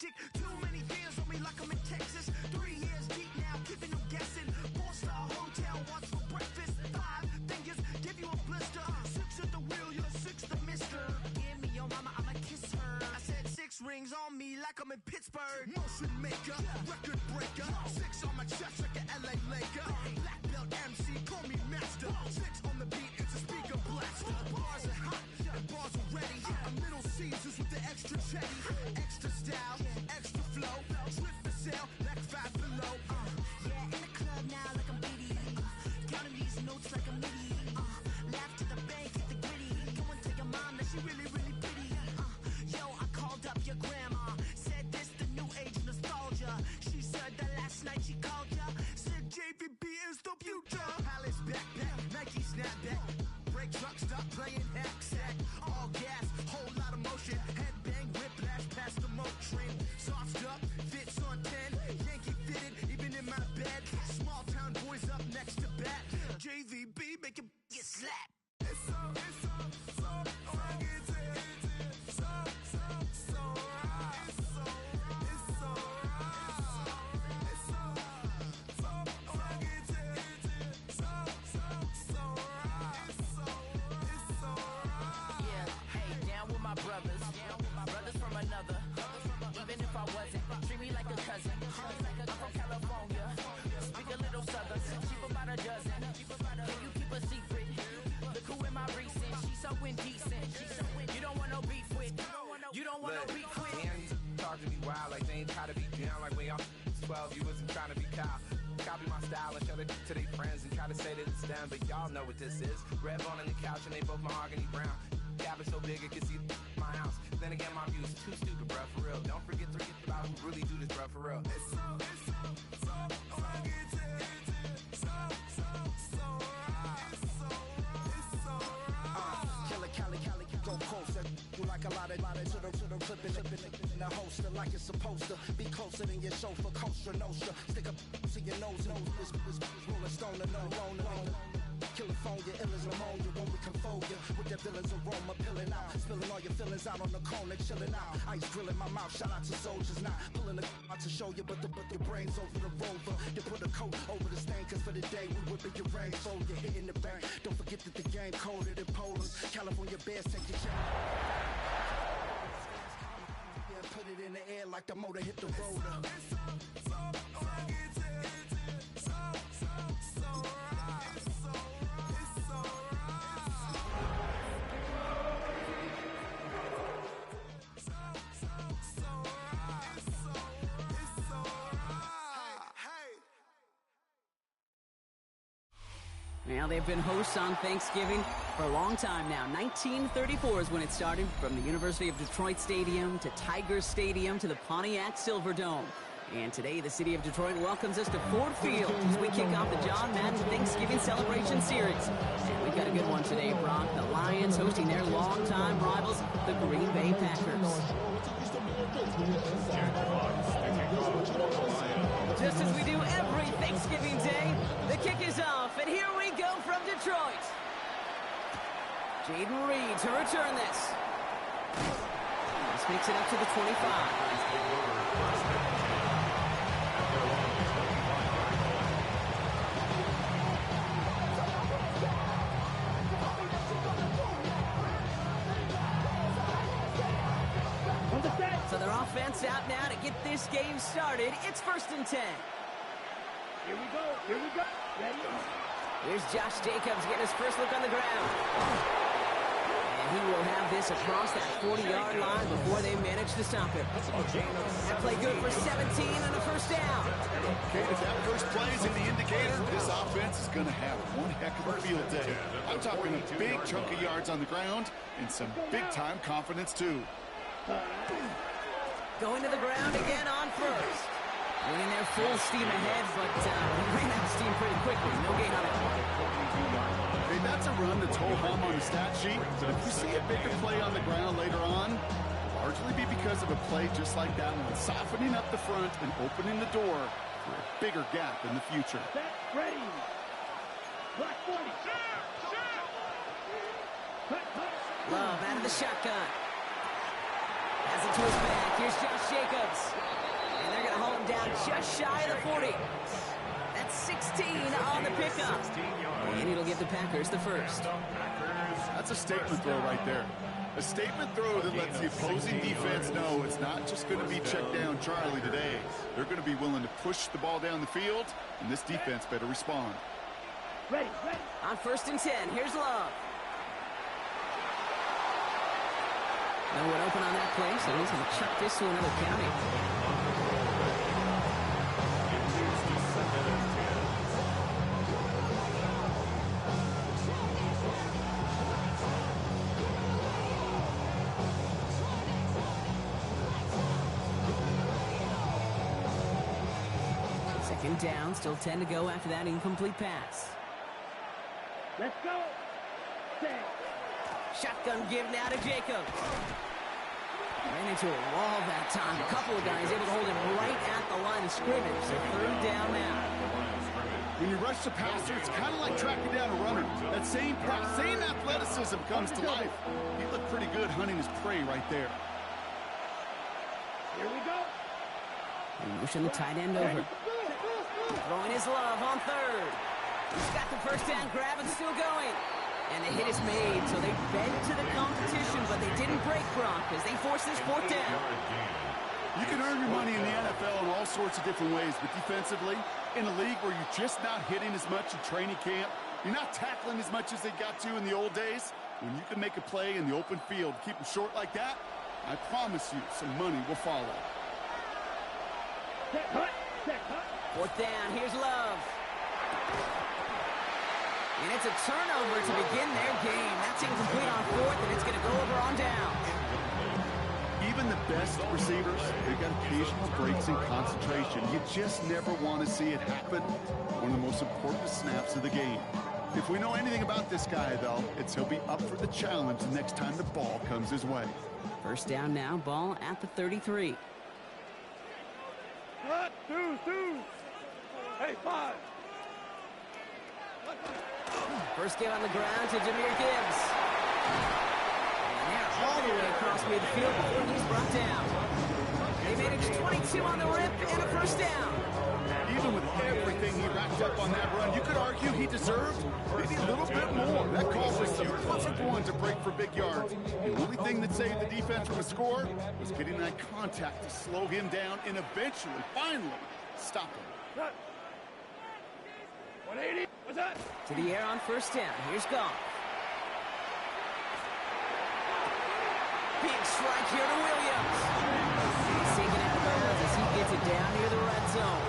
hectic. Too many deals on me like I'm in Texas. 3 years deep now, keeping them guessing. 4-star hotel, what's for breakfast? 5 fingers, give you a blister. 6 at the wheel, you're 6 the mister. Give me your mama, I'ma kiss her. I said 6 rings on me like I'm in Pittsburgh. Motion maker, record breaker. 6 on my chest like an LA Laker. Black belt MC, call me master. 6 on the beat, it's a speaker blaster. Bars are hot, and bars are ready. A Middle Caesars with the extra chetty. Extra style, extra flow. Slip for sale, like 5 below. Yeah, in the club now like I'm Diddy. Counting these notes like a MIDI. Laugh to the bank, hit the gritty. Go and tell your mom that she really, really pretty. Yo, I called up your grandma. Said this the new age nostalgia. She said that last night she called ya. Said JVB is the future. Palace backpack, Nike snapback. Break truck, stop playing hack sack. All gas, whole lot of motion. Headbang, whiplash past the moat train. Sauced up, fits on 10. Yankee fitted, even in my bed. Small town boys up next to bat. JVB make it get slapped. It's so rugged. Brothers from another. Even if I wasn't, treat me like a cousin. I'm from California. Speak a little southern. Cheap about a dozen. Can you keep a secret? Look who in my recent. She's so indecent. You don't want no beef with. You don't want no beef with. Damn, you talk to me wild like they ain't try to be down. Like when y'all 12, you wasn't trying to be Kyle. Copy my style and show it to their friends and try to say that it's them, but y'all know what this is. Red bone on the couch and they both mahogany brown. Gap is so big it can see my house. Then again, my views too stupid, bruh, for real. Don't forget about who really do this, bruh, for real. It's so rugged. Killer, Cali, go closer. You like a lot of to the clipping in the holster like it's supposed to be closer than your chauffeur, Costa Nostra. Stick up to your nose, this rolling stone and no rolling. California, ill as pneumonia when we confold you with the villain's aroma, pilling out, spilling all your feelings out on the corner, chilling out. Ice grilling my mouth, shout out to soldiers, not pulling the out to show you, but your brains over the rover. You put a coat over the stain, cause for the day we whipping your rain, so you're hitting the bank. Don't forget that the game colder than Poland. California bears take your shit. Yeah, put it in the air like the motor hit the rotor. Now, they've been hosts on Thanksgiving for a long time now. 1934 is when it started, from the University of Detroit Stadium to Tiger Stadium to the Pontiac Silverdome. And today, the city of Detroit welcomes us to Ford Field as we kick off the John Madden Thanksgiving Celebration Series. And we've got a good one today, Brock. The Lions hosting their longtime rivals, the Green Bay Packers. Just as we do every Thanksgiving Day, the kick is off, and here we go from Detroit. Jaden Reed to return this. This makes it up to the 25. So their offense out now to get this game started. It's 1st and 10. Here we go. Ready? Here's Josh Jacobs getting his first look on the ground. And he will have this across that 40-yard line before they manage to stop him. That play good for 17 and a first down. Okay, if that first play is in the indicator, this offense is going to have one heck of a field day. I'm talking a big chunk of yards on the ground and some big-time confidence, too. Going to the ground again on first. Winning their full steam ahead, but he ran out of steam pretty quickly. No gain on it. Hey, that's a run that's ho-hum on the stat sheet, but if you see a bigger play on the ground later on, it'll largely be because of a play just like that one, softening up the front and opening the door for a bigger gap in the future. Set, ready. Black 40. Love out of the shotgun. Has it to his back. Here's Josh Jacobs. And they're going to hold him down just shy of the 40. That's 16 on the pickup. And it'll give the Packers the first. That's a statement throw right there. A statement throw that lets the opposing defense know it's not just going to be check down Charlie today. They're going to be willing to push the ball down the field, and this defense better respond. Ready, ready. On 1st and 10, here's Love. No one open on that play, so he's going to chuck this to another county. Second down, still 10 to go after that incomplete pass. Let's go. Set. Shotgun give now to Jacobs. Ran into a wall that time. A couple of guys able to hold him right at the line of scrimmage. So 3rd down now. When you rush the passer, it's kind of like tracking down a runner. That same athleticism comes to life. He looked pretty good hunting his prey right there. Here we go. They motion the tight end over. Throwing his Love on 3rd. He's got the first down grab and still going. And the hit is made, so they bent to the competition, but they didn't break Gronk as they forced this 4th down. You can earn your money in the NFL in all sorts of different ways, but defensively, in a league where you're just not hitting as much in training camp, you're not tackling as much as they got to in the old days, when you can make a play in the open field, keep them short like that, I promise you some money will follow. Set, hut, set, hut. 4th down, here's Love. And it's a turnover to begin their game. That's incomplete on 4th, and it's going to go over on down. Even the best receivers, they've got occasional breaks in concentration. You just never want to see it happen. One of the most important snaps of the game. If we know anything about this guy, though, it's he'll be up for the challenge the next time the ball comes his way. 1st down now, ball at the 33. Hut, two. Hey, 5. First give on the ground to Jahmyr Gibbs. And they're all the way across midfield before he's brought down. They managed 22 on the rip and a 1st down. Even with everything he racked up on that run, you could argue he deserved maybe a little bit more. That call was the perfect one to break for big yards. The only thing that saved the defense from a score was getting that contact to slow him down and eventually, finally, stop him. 180. What's that? To the air on 1st down. Here's Goff. Big strike here to Williams. He's taken out of bounds as he gets it down near the red zone.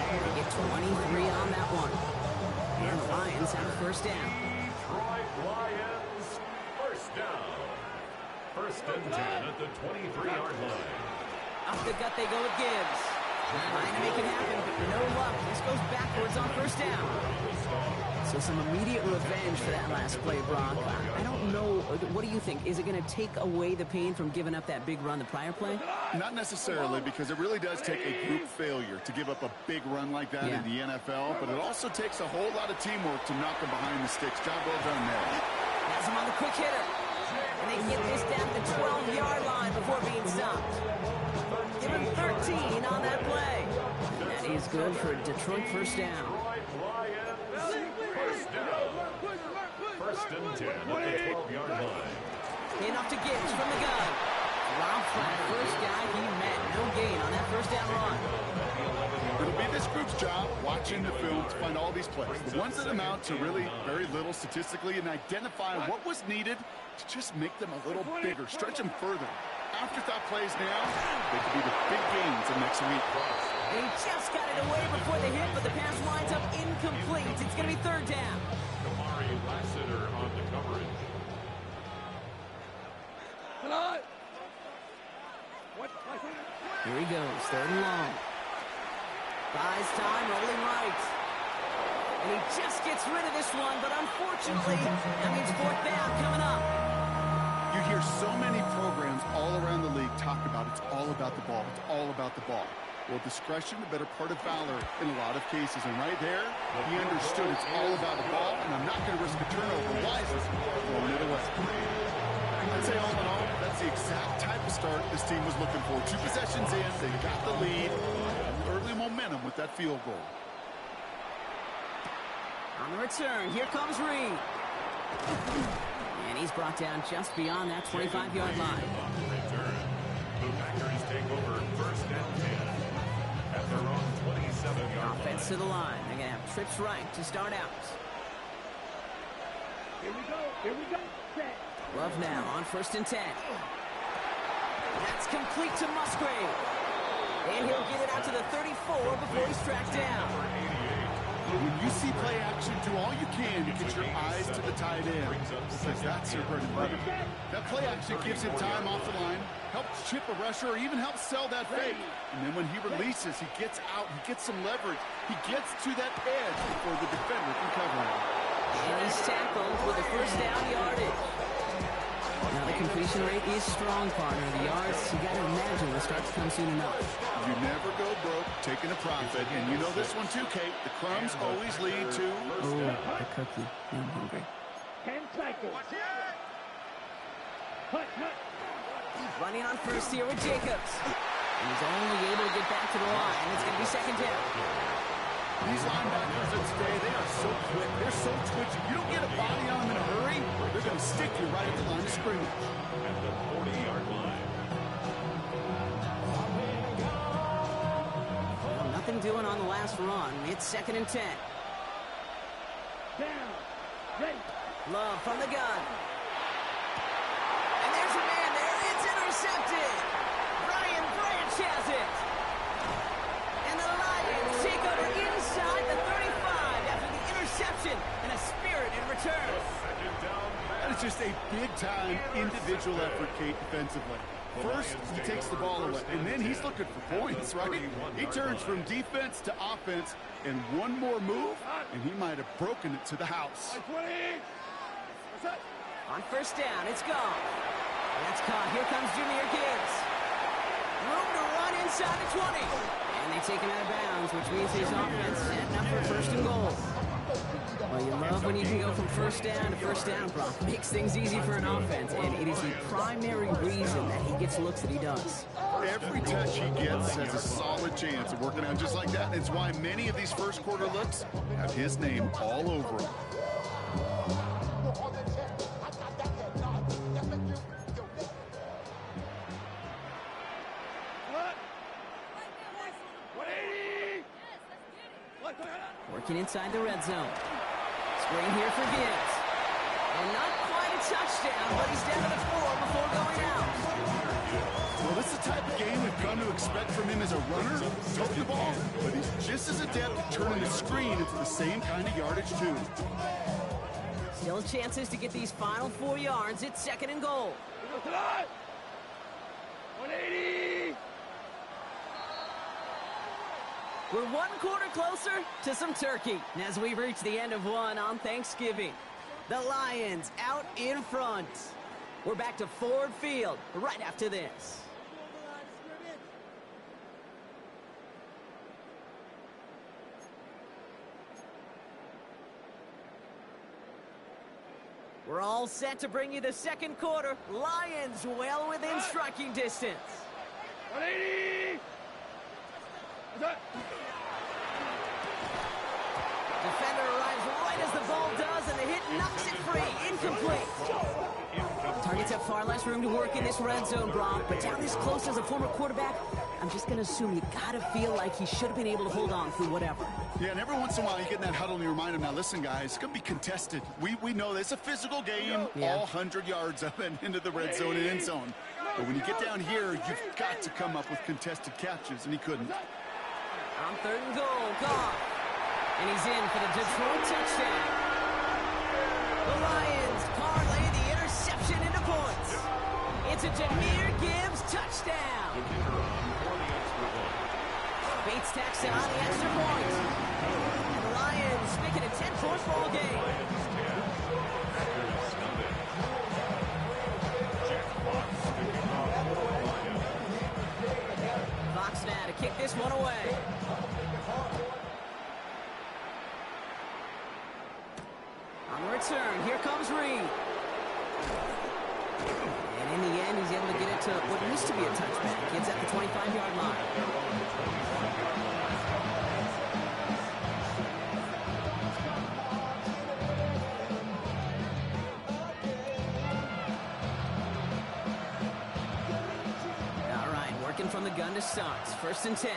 They get 23 on that one. And the Lions have a 1st down. Detroit Lions, 1st down. 1st and 10 at the 23-yard line. Up the gut they go with Gibbs. Trying to make it happen, but no luck. This goes backwards on 1st down. So some immediate revenge for that last play, Brock. I don't know. What do you think? Is it going to take away the pain from giving up that big run the prior play? Not necessarily, because it really does take a group failure to give up a big run like that in the NFL, but it also takes a whole lot of teamwork to knock him behind the sticks. Job well done there. Has him on the quick hitter. And they get this down to the 12-yard line before being stopped. Give him 13 on that play. And that is good for Detroit 1st down. 1st and 10 at the 12-yard line. Enough to Gibbs from the gun. Rob Flat, first guy he met. No gain on that 1st down run. It'll be this group's job watching the film to find all these plays. The ones that amount to really very little statistically and identify what was needed to just make them a little bigger, stretch them further. Afterthought plays now, they could be the big gains of next week. They just got it away before the hit, but the pass winds up incomplete. It's going to be 3rd down. Kamari Lassiter on the coverage. Hello. What? Here he goes, 3rd and long. Buys time, rolling right. And he just gets rid of this one, but unfortunately, that means 4th down coming up. You hear so many programs all around the league talk about it's all about the ball. It's all about the ball. Well, discretion, the better part of valor in a lot of cases. And right there, he understood it's all about the ball, and I'm not going to risk a turnover. Wisely throwing it away. I'd say all in all, that's was the exact type of start this team was looking for. 2 possessions in, they got the lead. Early momentum with that field goal. On the return, here comes Reed. And he's brought down just beyond that 25-yard line. Return. The Packers take over first and 10 at their own 27-yard Offense line. to the line. They're going to have trips right to start out. Here we go. Here we go. Set. Love now on 1st and 10. That's complete to Musgrave. And he'll get it out to the 34 before he's tracked down. When you see play action, do all you can to get your eyes to the tight end, because that's your bread and butter. That play action gives him time off the line, helps chip a rusher, or even helps sell that fake. And then when he releases, he gets out, he gets some leverage. He gets to that edge before the defender can cover him. And he's tackled with a first down yardage. Now the completion rate is strong, partner. The yards, you got to imagine, will start to come soon enough. You never go broke taking a profit. And you know this one too, Kate. The crumbs always lead to... Oh, the cookie. I'm hungry. 10 cycles. Hut, hut. Running on first here with Jacobs. And he's only able to get back to the line. It's going to be second down. These linebackers of today, they are so quick. They're so twitchy. You don't get a body on them in a hurry, they're going to stick you right at the line of scrimmage. At the 40-yard line. Well, nothing doing on the last run. It's 2nd and 10. Down. Ready. Love from the gun. And there's a man there. It's intercepted. Brian Branch has it. And the Lions take over inside the 35 after the interception and a spirited return. Second down. That is just a big-time individual effort, Kate, defensively. First, he takes the ball away, and then he's looking for points, right? He turns from defense to offense, and one more move, and he might have broken it to the house. 20. What's that? On first down, it's gone. That's caught. Here comes Jahmyr Gibbs. Room to run inside the 20. And they take him out of bounds, which means his offense setting up for 1st and goal. Well, you love when you can go from first down to first down, Brock. Makes things easy for an offense, and it is the primary reason that he gets looks that he does. Every touch he gets has a solid chance of working out just like that. It's why many of these first quarter looks have his name all over them. What? 180. What? Working inside the red zone. Screen here for Gibbs. And not quite a touchdown, but he's down to the 4 before going out. Well, this is the type of game we've come to expect from him as a runner, toting the ball, but he's just as adept at turning the screen into the same kind of yardage, too. Still chances to get these final 4 yards. It's 2nd and goal. 180. We're 1 quarter closer to some turkey as we reach the end of one on Thanksgiving. The Lions out in front. We're back to Ford Field right after this. We're all set to bring you the 2nd quarter. Lions well within striking distance. 180. What's that? Defender arrives right as the ball does, and the hit knocks it free. Incomplete. Targets have far less room to work in this red zone, Brock, but down this close as a former quarterback, I'm just going to assume you got to feel like he should have been able to hold on through whatever. Yeah, and every once in a while you get in that huddle and you remind him, now listen, guys, it's going to be contested. We know this. It's a physical game, Yeah. all 100 yards up and into the red zone and end zone. But when you get down here, you've got to come up with contested catches, and he couldn't. On 3rd and goal, Goff. And he's in for the Detroit touchdown. The Lions parlay the interception into points. It's a Jahmyr Gibbs touchdown. Bates tacks it on the extra point. And the Lions make it a 10-point ball game. Fox now to kick this one away. On the return, here comes Reed. And And in the end, he's able to get it to what used to be a touchback. Gets at the 25-yard line. All right, working from the gun to start. 1st and 10.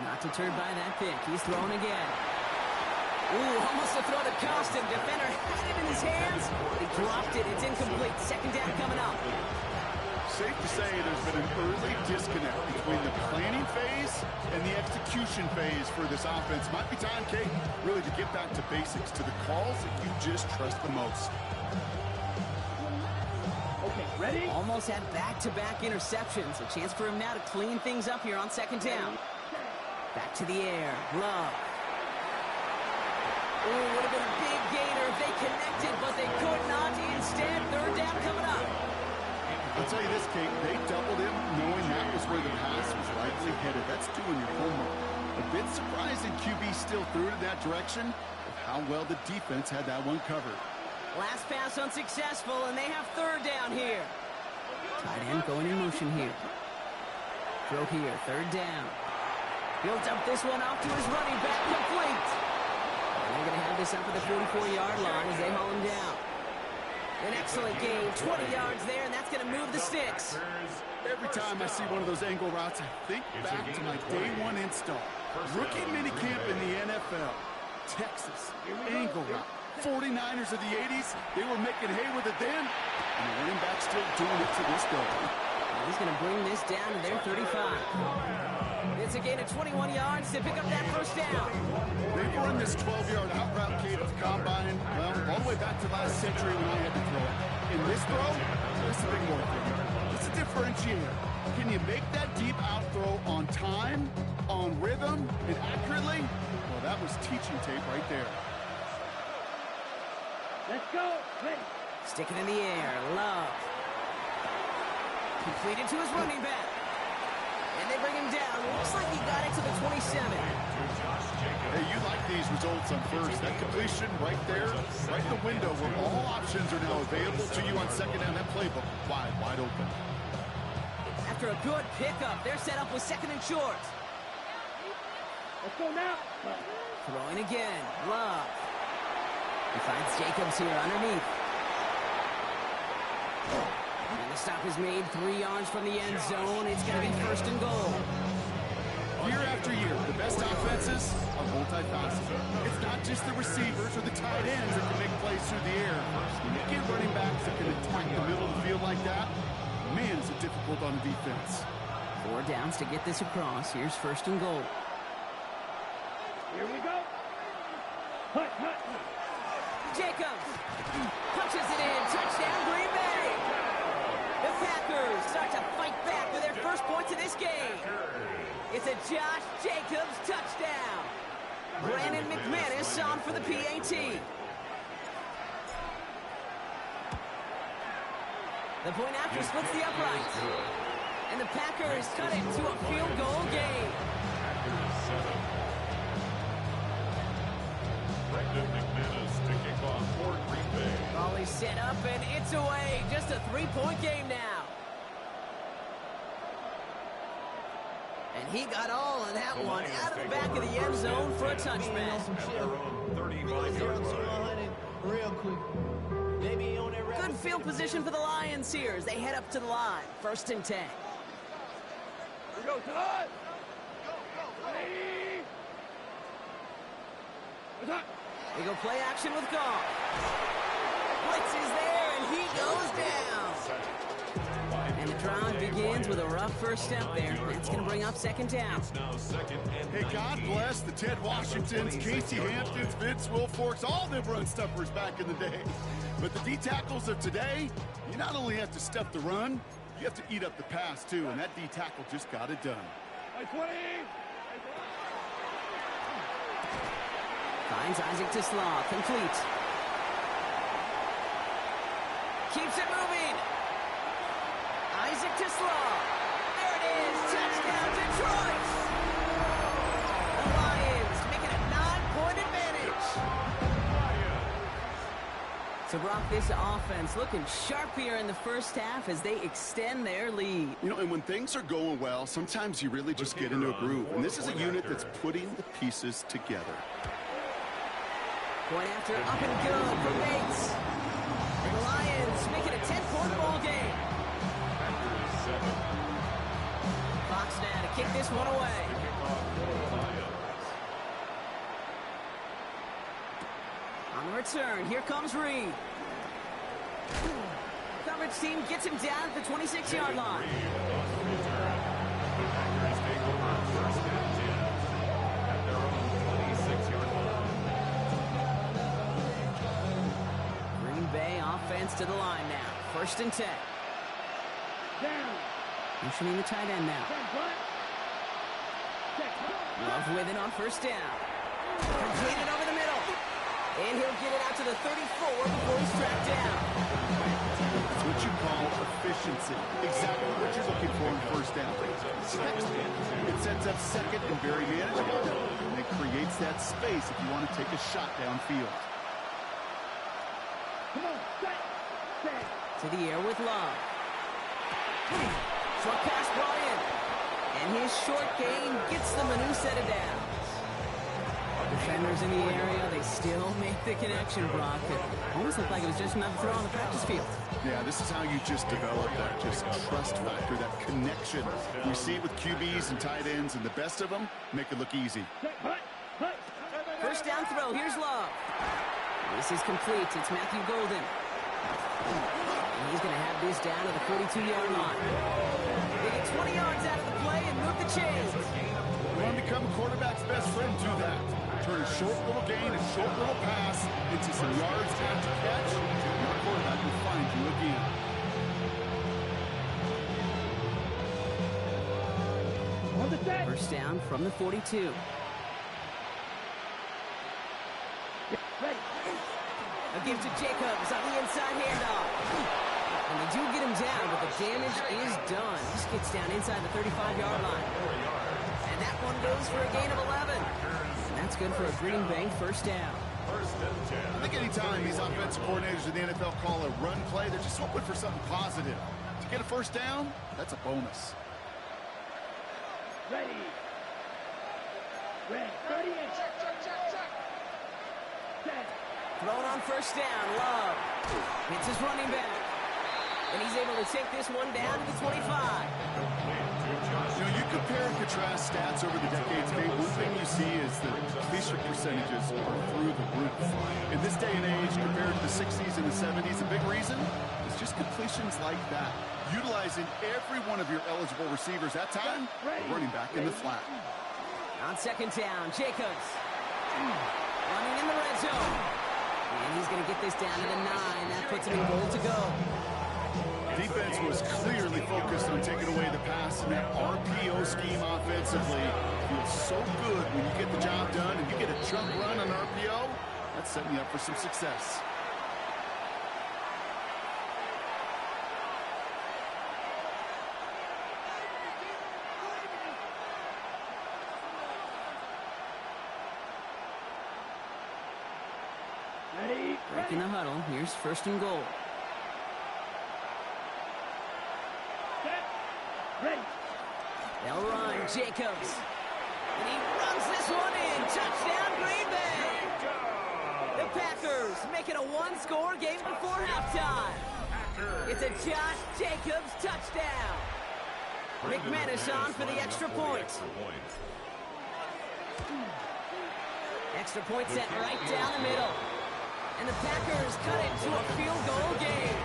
Not deterred by that pick. He's throwing again. Ooh, almost a throw to cost him. Defender had it in his hands. He dropped it. It's incomplete. 2nd down coming up. Safe to say there's been an early disconnect between the planning phase and the execution phase for this offense. Might be time, Kate, really to get back to basics, to the calls that you just trust the most. Okay, ready? Almost had back-to-back interceptions. A chance for him now to clean things up here on 2nd down. Back to the air. Love. Ooh, would have been a big gainer if they connected, but they could not. Instead, 3rd down coming up. I'll tell you this, Kate, they doubled him knowing that was where the pass was likely headed. That's doing your homework. A bit surprising QB still threw it in that direction of how well the defense had that one covered. Last pass unsuccessful, and they have 3rd down here. Tight end going in motion here. Throw here, 3rd down. He'll dump this one off to his running back, complete. And they're going to have this up at the 44-yard line as they haul him down. An excellent gain, 20 yards there, and that's going to move the sticks. Every time I see one of those angle routes, I think back to my day one install. Rookie minicamp in the NFL. Texas, angle route. 49ers of the 80s, they were making hay with it then, and the running back still doing it to this day. He's going to bring this down to their 35. It's a gain of 21 yards to pick up that 1st down. They've run this 12-yard out route, Kate, of combine, well, all the way back to last century when I had to throw it. In this throw, it's a big more thing. It's a differentiator. Can you make that deep out throw on time, on rhythm, and accurately? Well, that was teaching tape right there. Let's go. Ready. Stick it in the air. Love. Completed to his running back. And they bring him down. Looks like he got it to the 27. Hey, you like these results on first. That completion right there, right in the window where all options are now available to you on 2nd down. That playbook wide open. After a good pickup, they're set up with 2nd and short. Let's go now. Throwing again. Love. He finds Jacobs here underneath. And the stop is made 3 yards from the end zone. It's going to be 1st and goal. Year after year, the best offenses are multifaceted. It's not just the receivers or the tight ends that can make plays through the air. When you get running backs that can attack the middle of the field like that, man, is it difficult on defense. 4 downs to get this across. Here's 1st and goal. Here we go. Hut, hut. Jacobs punches it in. Touchdown, Green Bay. The Packers start to fight back with their first points of this game. It's a Josh Jacobs touchdown. Brandon McManus on for the PAT. The point after splits the uprights. And the Packers cut it to a field goal game. Brandon McManus to kick off for Green Bay. Ball is set up and it's away. Just a 3-point game now. And he got all of that one out of the back of the end zone for a touchback. Real quick. Maybe on that Good field position for the Lions here as they head up to the line. 1st and 10. Here we go, Todd. Ready. What's up? They go play action with Goff. Blitz is there and he goes down. And the drive begins with a rough first step there. That's going to bring up 2nd down. Hey, God bless the Ted Washingtons, Casey Hamptons, Vince Wilforks, all them run stuffers back in the day. But the D-tackles of today, you not only have to stuff the run, you have to eat up the pass too, and that D-tackle just got it done. Hey, 20. Finds Isaac Tisslaw, complete. Keeps it moving. Isaac Tisslaw. There it is. Touchdown, Detroit. The Lions making a 9-point advantage. So So, Brock, this offense looking sharp here in the first half as they extend their lead. You know, and when things are going well, sometimes you really just get into a groove. And this is a unit that's putting the pieces together. Point after, up and good for Bates. The Lions make it a 10-point ball game. Fox now to kick this one away. On the return, here comes Reed. Coverage team gets him down at the 26-yard line. Green Bay offense to the line now. 1st and 10. Down. Motioning the tight end now. Love with it on 1st down. Completed over the middle. And he'll get it out to the 34 before he's tracked down. It's what you call efficiency. Exactly what you're looking for in 1st down. It sets up 2nd and very manageable. And it creates that space if you want to take a shot downfield. Come on, set. To the air with Love. Short pass brought in. And his short gain gets them a new set of downs. Defenders in the area, they still make the connection, Brock. It almost looked like it was just another throw on the practice field. Yeah, this is how you just develop that just trust factor, that connection. We see it with QBs and tight ends, and the best of them make it look easy. 1st down throw, here's Love. This is complete, it's Matthew Golden. And he's going to have this down to the 42-yard line. They get 20 yards out of the play and move the chains. You want to become a quarterback's best friend, do that. Turn a short little gain, a short little pass into some yards after catch. Your quarterback will find you again. On the set. 1st down from the 42. Ready. A give to Jacobs on the inside handoff. And they do get him down, but the damage is done. This gets down inside the 35-yard line. And that one goes for a gain of 11. And that's good for a Green Bay 1st down. I think anytime these offensive coordinators in the NFL call a run play, they're just hoping for something positive. To get a 1st down, that's a bonus. Ready. Ready. 30 in. Check. Set. Thrown on 1st down, Love. Hits his running back. And he's able to take this one down to the 25. You know, you compare and contrast stats over the decades, Nate. One thing you see is that completion percentages are through the roof. In this day and age, compared to the 60s and the 70s, a big reason is just completions like that. Utilizing every one of your eligible receivers that time, running back in the flat. On 2nd down, Jacobs. Running in the red zone. And he's going to get this down to the 9. That puts him in goal to go. Defense was clearly focused on taking away the pass, and that RPO scheme offensively feels so good when you get the job done and you get a jump run on RPO. That's setting you up for some success. Ready. Breaking the huddle. Here's 1st and goal. Set. Ready. They'll run. Jacobs. And he runs this one in. Touchdown, Green Bay. The Packers make it a 1-score game before halftime. It's a Josh Jacobs touchdown. McManus on for the extra point. Extra point set right down the middle. And the Packers cut it to a field goal game.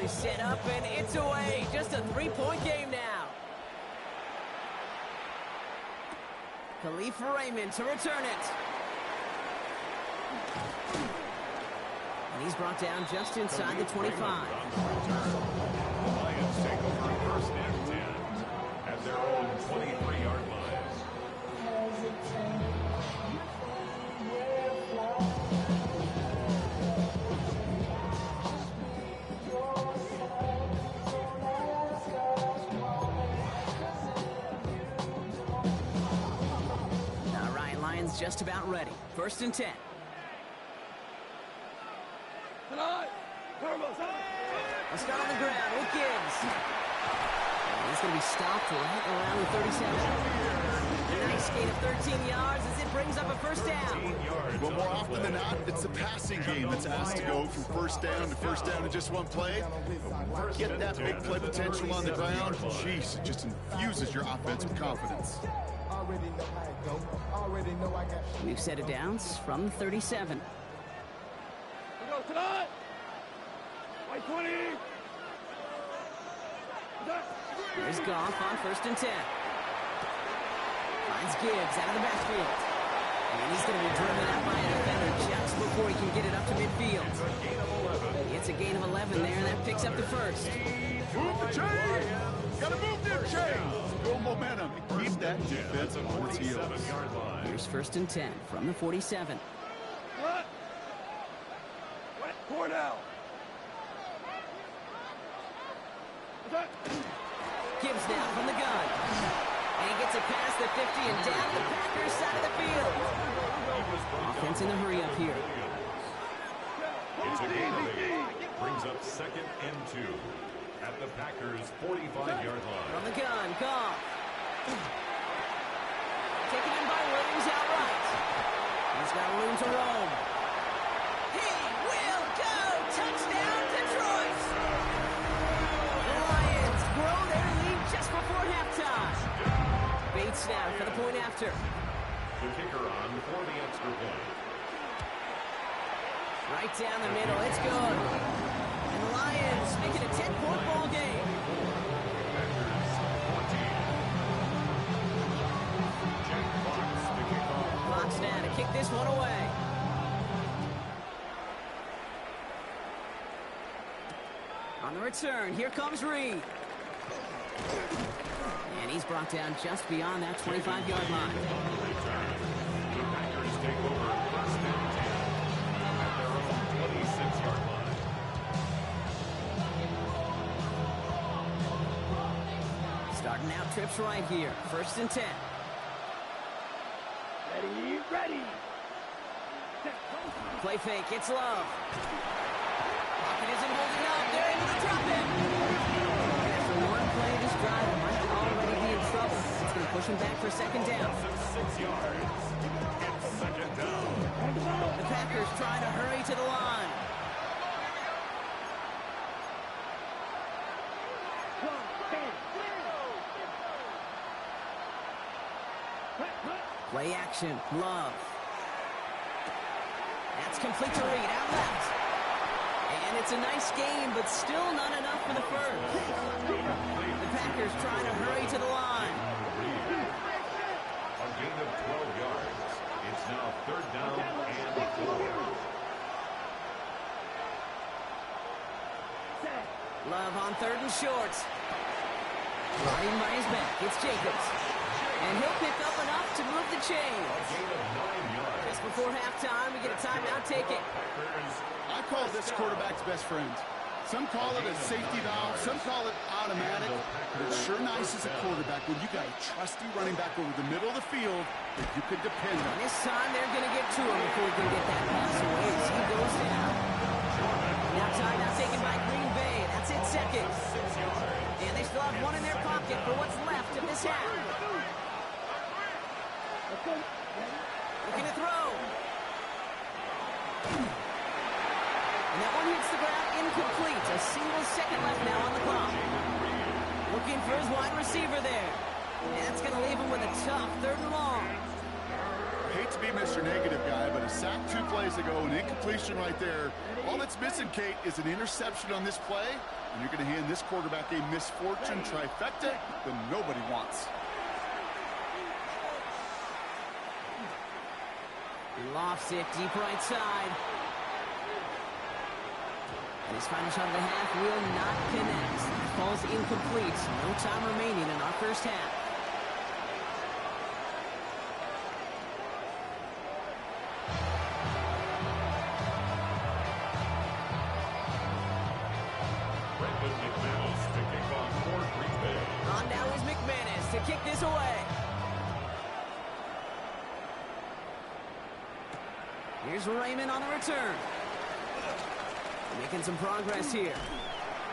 Set up and it's away. Just a 3-point game now. Khalif Raymond to return it. And he's brought down just inside the 25. The Lions take over first and 10 at their own 23-yard line. All right, Lions just about ready. First and 10. Let's start on the ground with Gibbs. And he's going to be stopped right around the 37. A nice gain of 13 yards as it brings up a first down. Well, more often than not, it's the passing game that's asked to go from first down in just one play. Get that big play potential on the ground. Jeez, it just infuses your offense with confidence. We've set it downs from the 37. Here's Goff on first and 10. Finds Gibbs out of the backfield. And he's going to be driven out by a defender just before he can get it up to midfield. It's a gain of 11 there, and that picks up the first. Move the chain! Gotta move the chain! Go momentum. Keep that defense on its heels. Here's first and 10 from the 47. Cornell. Gibbs now from the gun. And he gets it past the 50 and down the Packers side of the field. Offense in the hurry up here. It's a gain of 8. Brings up second and 2 at the Packers' 45-yard line. From the gun, Goff. Taken in by Williams outright. He's got room to roam. He will go! Touchdown, Detroit! The Lions grow their lead just before halftime. Bates now for the point after. The kicker on for the extra point. Right down the middle, it's good. And the Lions make it a 10-point ball game. Packers 14. Jack Fox to kick off. Fox now to kick this one away. On the return, here comes Reed. And he's brought down just beyond that 25-yard line. The Packers take over first and 10 at their own 26-yard line. Starting out trips right here. First and 10. Ready. Play fake, it's Love. Pocket isn't holding up. They're able to drop him. And after one play, this drive might already be in trouble. It's going to push him back for second down. 6 yards. It's second down. The Packers trying to hurry to the line. Play action, Love. That's complete to Reed, out left. And it's a nice game, but still not enough for the first. The Packers trying to hurry to the line. A gain of 12 yards. It's now third down and 4. Love on third and short. Riding by his back, it's Jacobs. And he'll pick up enough to move the chains. A gain of 9 yards. Just before halftime, we get a timeout taken. I call this quarterback's best friend. Some call it a safety valve, some call it automatic. But it's sure nice as a quarterback when you got a trusty running back over the middle of the field that you can depend on. This time they're going to get to him before he can get that pass away as he goes down. Now timeout taken by Green Bay. That's it, second. And they still have one in their pocket for what's left of this half. Looking to throw. And that one hits the ground incomplete. A single second left now on the clock. Looking for his wide receiver there. And that's going to leave him with a tough third and long. I hate to be Mr. Negative guy, but a sack 2 plays ago, an incompletion right there. All that's missing, Kate, is an interception on this play, and you're going to hand this quarterback a misfortune trifecta that nobody wants. He lofts it deep right side. His final shot of the half will not connect. Falls incomplete. No time remaining in our first half. Brendan McManus to kick off for Green Bay. On now is McManus to kick this away. Here's Raymond on the return. Making some progress here.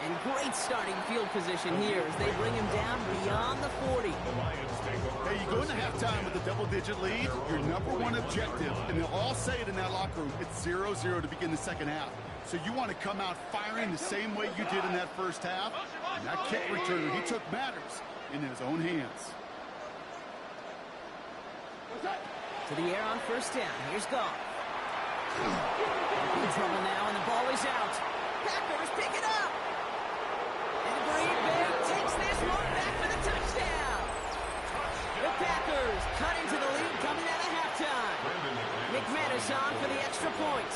And great starting field position here as they bring him down beyond the 40. The Lions take over. Hey, you go into halftime with a double-digit lead, your number one objective, and they'll all say it in that locker room, it's 0-0 to begin the second half. So you want to come out firing the same way you did in that first half. And that kick returner, he took matters in his own hands. To the air on first down. Here's Goff. In trouble now, and the ball is out. Packers pick it up. And Green Bay takes this one back for the touchdown. The Packers cut into the lead coming out of halftime. McManus on for the extra point.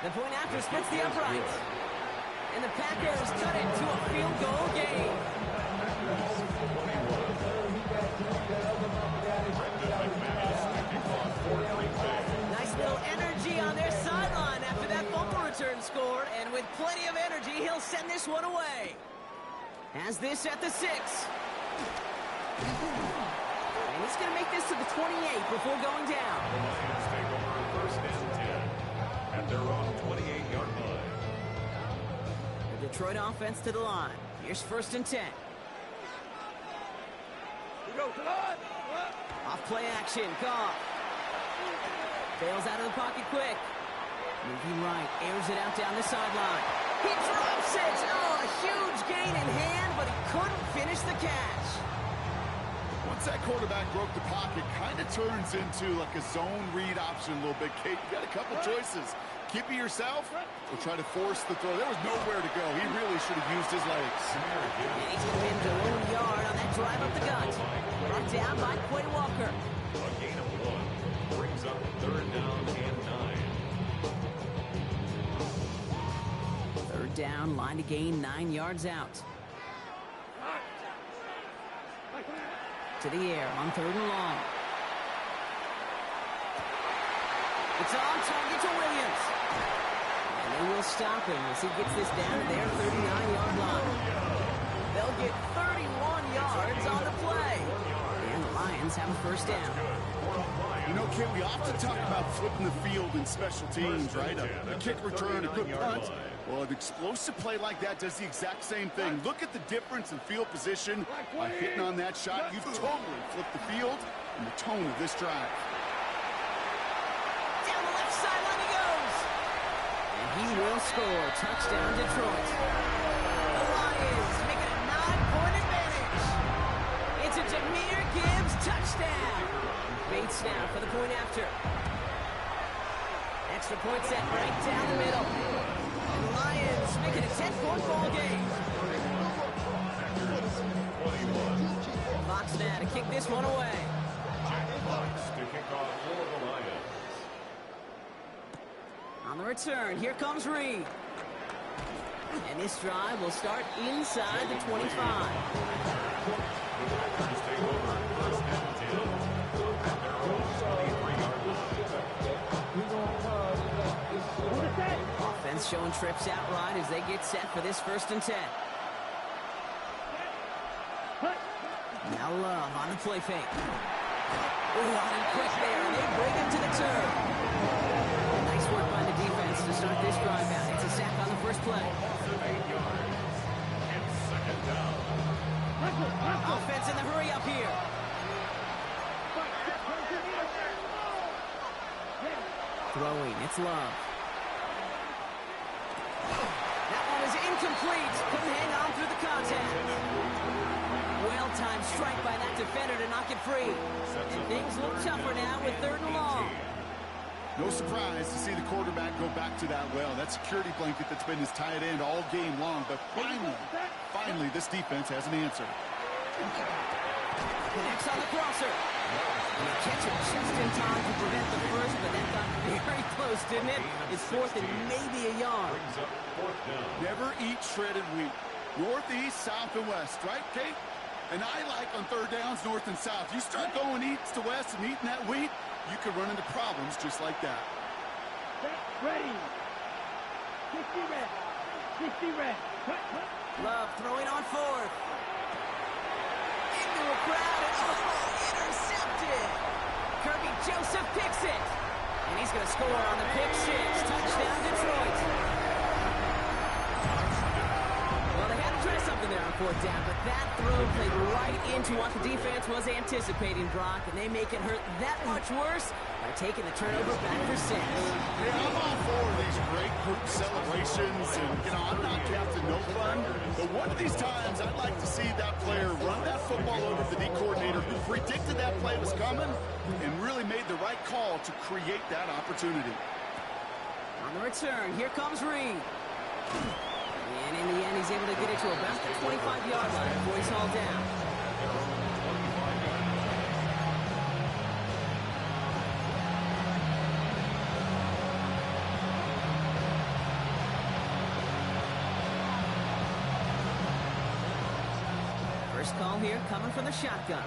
The point after splits the uprights. And the Packers cut it to a field goal game. Nice little energy on their sideline after that fumble return scored, and with plenty of energy, he'll send this one away. Has this at the 6. And he's going to make this to the 28 before going down. The Lions take over first and 10 at their own 28-yard line. The Detroit offense to the line. Here's first and 10. Off play action, Goff. Bails out of the pocket quick. Moving right, airs it out down the sideline. He drops it! Oh, a huge gain in hand, but he couldn't finish the catch. Once that quarterback broke the pocket, kind of turns into like a zone read option a little bit. Kate, you got a couple choices. Keep it yourself or try to force the throw. There was nowhere to go. He really should have used his legs. And he's going to be into 1 yard on that drive up the gut. Brought down by Quay Walker. A gain of 1 brings up third down and 9. Third down, line to gain 9 yards out. To the air on third and long. It's on target to Williams. And they will stop him as he gets this down to their 39-yard line. They'll get 31 yards on the play. And the Lions have a first down. You know, Kate, we often talk about flipping the field in special teams, right? A kick return, a good punt. Well, an explosive play like that does the exact same thing. Look at the difference in field position by hitting on that shot. You've totally flipped the field and the tone of this drive. Down the left sideline he goes. And he will score. Touchdown, Detroit. The Lions make it a 9-point advantage. It's a Jahmyr Gibbs touchdown. Bates now for the point after. Extra point set right down the middle. And the Lions make it a 10-point ball game. Fox now to kick this one away. Fox to kick off for the Lions. On the return, here comes Reed. And this drive will start inside the 25. The Packers take over first and 10 at their own 23-yard line. Offense showing trips out right as they get set for this first and 10. Now Love on the play fake. Oh, and quick there, and they bring him to the turn. Nice work by the defense to start this drive out. It's a sack on the first play. 8 yards and second down. Offense in the hurry up here. Throwing, it's Love. That one is incomplete. Couldn't hang on through the contact. Well-timed strike by that defender to knock it free. And things look tougher now with third and long. No surprise to see the quarterback go back to that well. That security blanket that's been his tight end all game long. But finally, this defense has an answer. Connects on the crosser. And they catch it just in time to prevent the first, but that got very close, didn't it? It's fourth and maybe a yard. Brings up fourth down. Never eat shredded wheat. North, east, south, and west, right, Kate? And I like on third downs, north and south. You start going east to west and eating that wheat, you could run into problems just like that. Ready. 60 red. 60 red. Love throwing on fourth. Into a crowd and intercepted. Kirby Joseph picks it. And he's going to score on the pick six. Touchdown Detroit. Well, they had to try something there on fourth down, but that throw played right into what the defense was anticipating, Brock, and they make it hurt that much worse by taking the turnover back for six. Yeah, I'm all for these great group celebrations, and, I'm not Captain No Fun, but one of these times I'd like to see that player run that football over to the D coordinator who predicted that play was coming and really made the right call to create that opportunity. On the return, here comes Reed. And in the end, he's able to get it to about the 25-yard line before he's hauled down. First call here coming from the shotgun.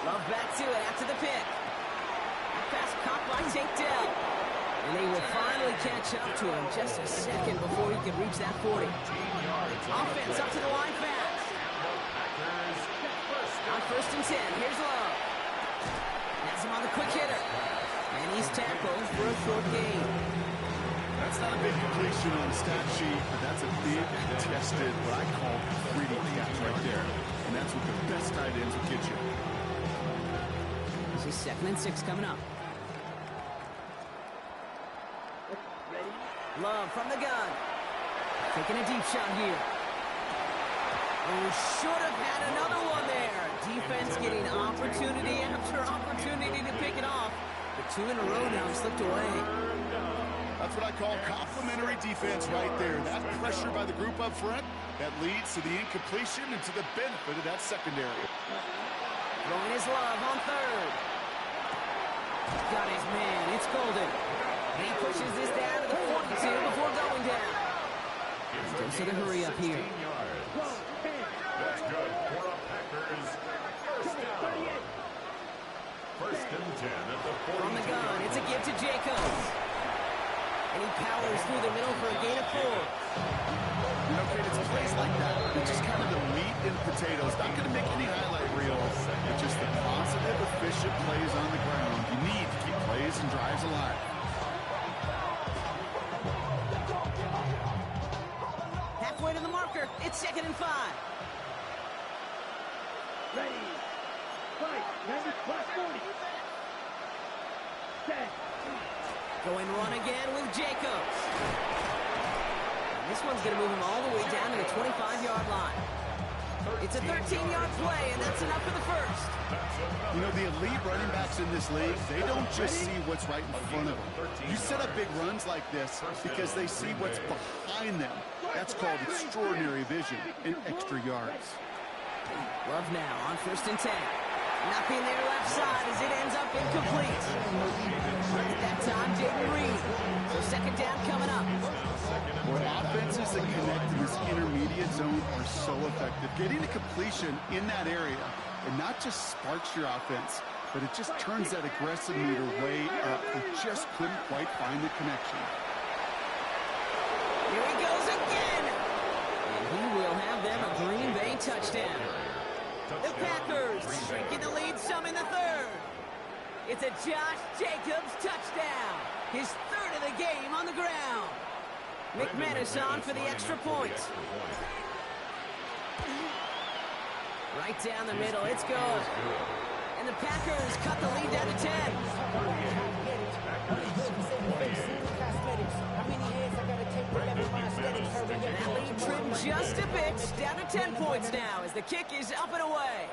Love back to it after the pick. Pass caught by Tank Dell. And they will finally catch up to him just a second before he can reach that 40. Offense up to the line fast. On first and 10, here's Love. Has him on the quick hitter. And he's tackled for a short gain. That's not a big completion on the stat sheet, but that's a big, contested, what I call gritty catch right there. And that's what the best tight ends will get you. This is 2nd and 6 coming up. Love from the gun. Taking a deep shot here. Oh, should have had another one there. Defense getting opportunity after opportunity to pick it off. But 2 in a row now slipped away. That's what I call complimentary defense right there. That pressure by the group up front, that leads to the incompletion and to the benefit of that secondary. Throwing his Love on third. Got his man. It's Golden. And he pushes this down to the 42 before going down. Goes to the hurry up here. That's good for the Packers. First down. First and 10 at the 42. From the gun, it's a give to Jacobs. And he powers through the middle for a gain of 4. Kate, it's plays like that. It's just kind of the meat and potatoes. Not going to make any highlight reels. It's just the positive, efficient plays on the ground. You need to keep plays and drives alive. Halfway to the marker. It's 2nd and 5. Ready. Fight. Number plus 40. Set. Going run again with Jacobs. And this one's going to move him all the way down to the 25-yard line. It's a 13-yard play, and that's enough for the first. The elite running backs in this league, they don't just see what's right in front of them. You set up big runs like this because they see what's behind them. That's called extraordinary vision and extra yards. Love now on first and 10. Nothing there left side as it ends up incomplete. That time, Jaden Reed. So 2nd down coming up. Boy, offenses that connect in this intermediate zone are so effective. Getting a completion in that area, and not just sparks your offense, but it just turns that aggressive meter way up. You just couldn't quite find the connection. Here he goes again. And he will have them a Green Bay touchdown. The Packers shrinking the lead some in the 3rd. It's a Josh Jacobs touchdown. His 3rd of the game on the ground. McManus on for the extra point. Right down the middle, it's good. And the Packers cut the lead down to 10. That lead trimmed just a bit, down to 10 points now as the kick is up and away.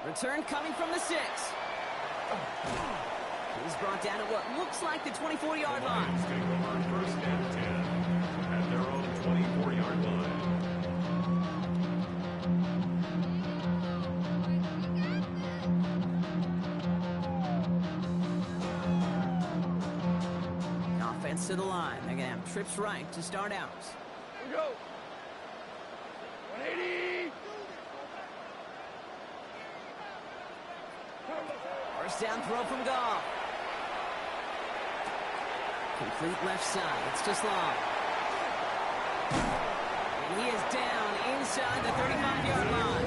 Return coming from the 6. He's brought down at what looks like the 24-yard line. First and 10 at their own 24-yard line. offense to the line. They're going to have trips right to start out. Here we go. 180. First down throw from Goff. Complete left side. It's just long. And he is down inside the 35-yard line.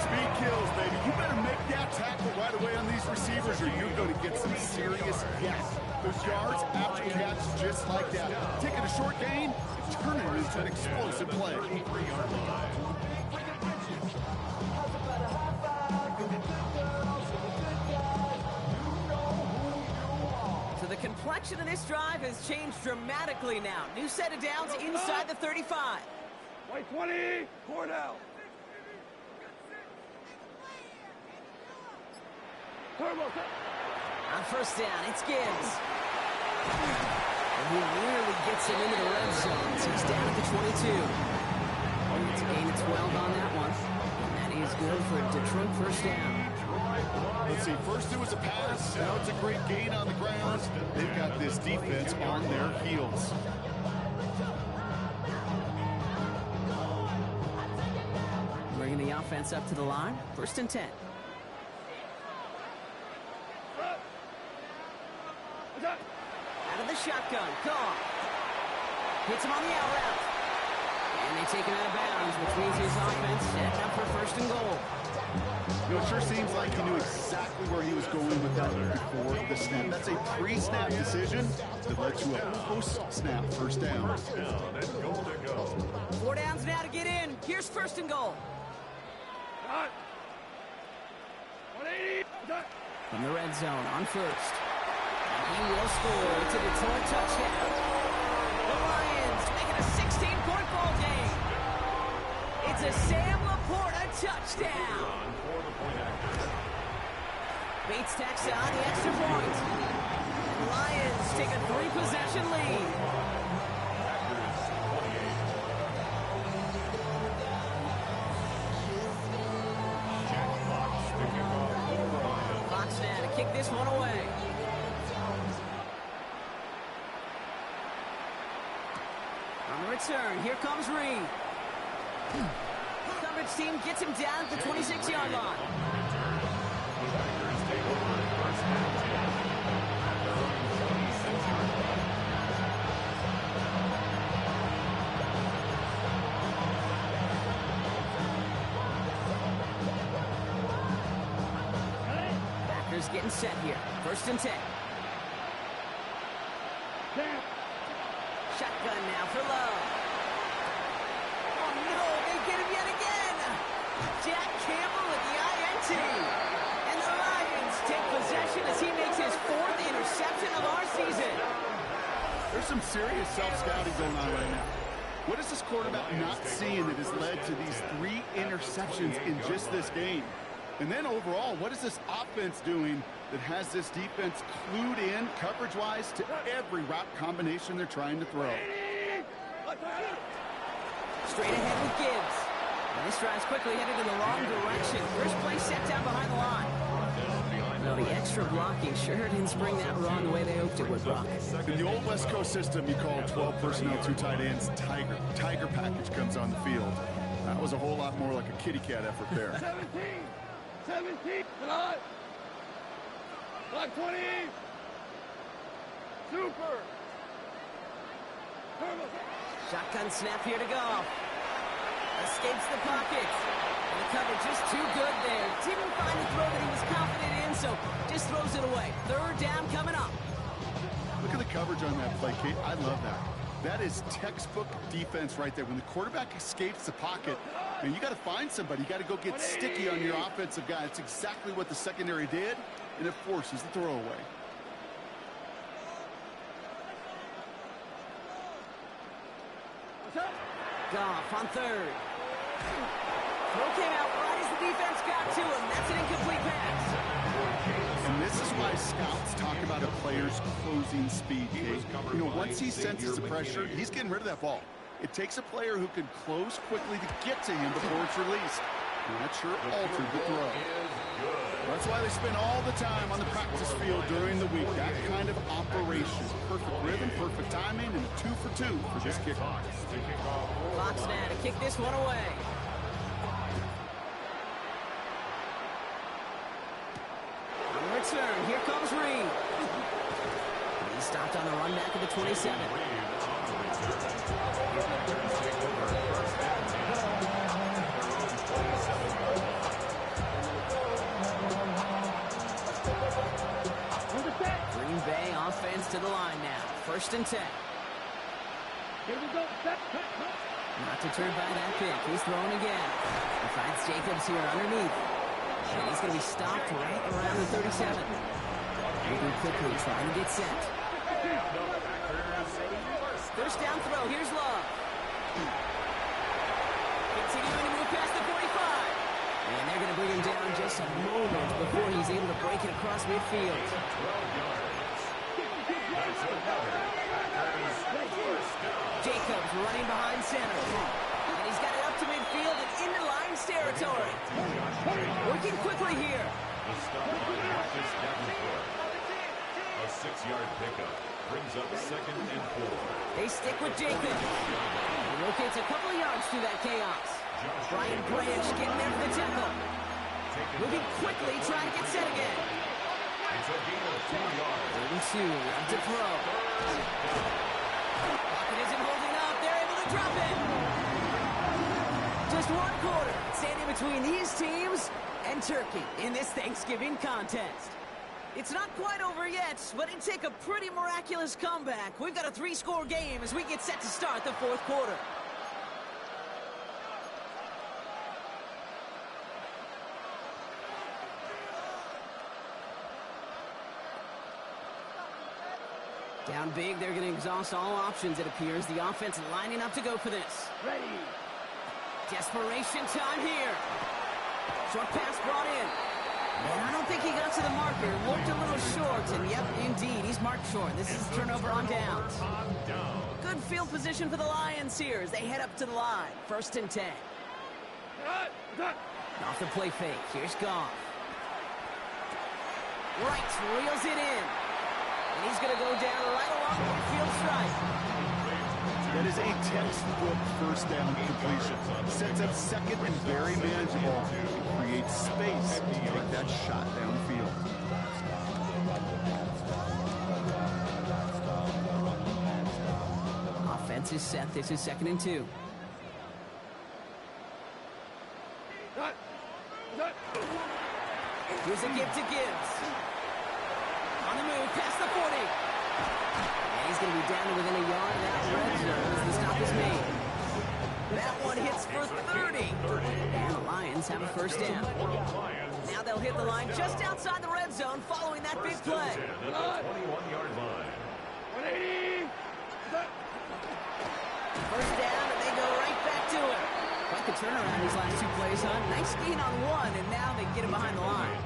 Speed kills, baby. You better make that tackle right away on these receivers or you're going to get some serious gas. Those yards after catch just like that. Taking a short gain and turning it into an explosive play. So the complexion of this drive has changed dramatically now. New set of downs inside the 35. White 20. Cornell. Turbo. On first down, it's Gibbs. And he nearly gets him into the red zone. So he's down at the 22. It's a gain of 12 on that one. And that is good for a Detroit first down. Let's see, first it was a pass, now it's a great gain on the ground. They've got this defense on their heels. Bringing the offense up to the line. First and 10. Out of the shotgun, Goff. Hits him on the out route. And they take him out of bounds, which means his offense set up for first and goal. You know, it sure seems like he knew exactly where he was going with that before the snap. That's a pre-snap decision that led to a post-snap first down. 4 downs now to get in. Here's first and goal. 180. From the red zone on first. And he will score. It's a Detroit touchdown. The Lions making a 16-point ball game. It's a Sam Laporta touchdown. Bates tacks on the extra point. The Lions take a 3-possession lead. Fox now to kick this one away. On the return, here comes Reed. Coverage team gets him down at the 26-yard line. Packers getting set here. First and 10. Shotgun now for Love. Oh no, they get him yet again. Jack Campbell with the INT. And the Lions take possession as he makes his 4th interception of our season. There's some serious self-scouting going on right now. What is this quarterback not seeing that has led to these 3 interceptions in just this game? And then overall, what is this offense doing that has this defense clued in coverage-wise to every route combination they're trying to throw? Straight ahead with Gibbs. And this drive's quickly headed in the wrong direction. First play set down behind the line. Well, the extra blocking sure didn't spring that run the way they hoped it would, Brock. In the old West Coast system, you call 12 personnel, 2 tight ends, Tiger. Tiger package comes on the field. That was a whole lot more like a kitty cat effort there. 17. Block 20. Super. Turbo. Shotgun snap here to Goff. Escapes the pocket. And the coverage just too good there. Didn't find the throw that he was confident in, so just throws it away. 3rd down coming up. Look at the coverage on that play, Kate. I love that. That is textbook defense right there. When the quarterback escapes the pocket, and you got to find somebody. You got to go get sticky on your offensive guy. It's exactly what the secondary did, and it forces the throwaway. Goff on 3rd. Throw came out right as the defense got to him. That's an incomplete pass. And this is why scouts talk about a player's closing speed, Kate. You know, once he senses the pressure, he's getting rid of that ball. It takes a player who can close quickly to get to him before it's released. And that sure altered the throw. That's why they spend all the time on the practice field during the week. That kind of operation. Perfect rhythm, perfect timing, and a 2 for 2 for this kickoff. Fox now to kick this one away. On return, here comes Reed. He's stopped on the run back of the 27. Green Bay offense to the line now. 1st and 10. Here we go. Set. Not deterred by that pick. He's throwing again. He finds Jacobs here underneath. And he's going to be stopped right around the 37. Moving quickly, trying to get set. 1st down throw. Here's Love. Continuing to move past the 45. And they're going to bring him down just a moment before he's able to break it across midfield. Jacobs running behind center. And he's got it up to midfield and into Lions territory. Working quickly here. The stop by Marcus Davenport. A 6-yard pickup brings up 2nd and 4. They stick with Jacobs. He locates a couple of yards through that chaos. Brian Branch getting there for the tackle. Moving quickly, trying to get set again. It's a gain of 2 yards. 32, left to throw. Pocket isn't holding up. They're able to drop it. Just 1 quarter. Standing between these teams and Turkey in this Thanksgiving contest. It's not quite over yet, but it'd take a pretty miraculous comeback. We've got a 3-score game as we get set to start the 4th quarter. Down big, they're going to exhaust all options, it appears. The offense lining up to go for this. Ready. Desperation time here. Short pass brought in. And I don't think he got to the marker. Looked a little short, and yep, indeed, he's marked short. This is turnover on downs. Good field position for the Lions here as they head up to the line. 1st and 10. Off the play fake. Here's Goff. Right, reels it in. And he's going to go down right along the midfield stripe. That is a textbook 1st down completion. Sets up 2nd and very manageable. Creates space to take that shot downfield. Offense is set. This is 2nd and 2. Here's a give to Gibbs. On the move, past the 40. And he's going to be down to within a yard of that red zone as the stop is made. That one hits for 30. And the Lions have a 1st down. Now they'll hit the line just outside the red zone following that big play. 21-yard line. 180. 1st down, and they go right back to it. Quite the turnaround these last 2 plays, huh? Nice gain on 1, and now they get him behind the line.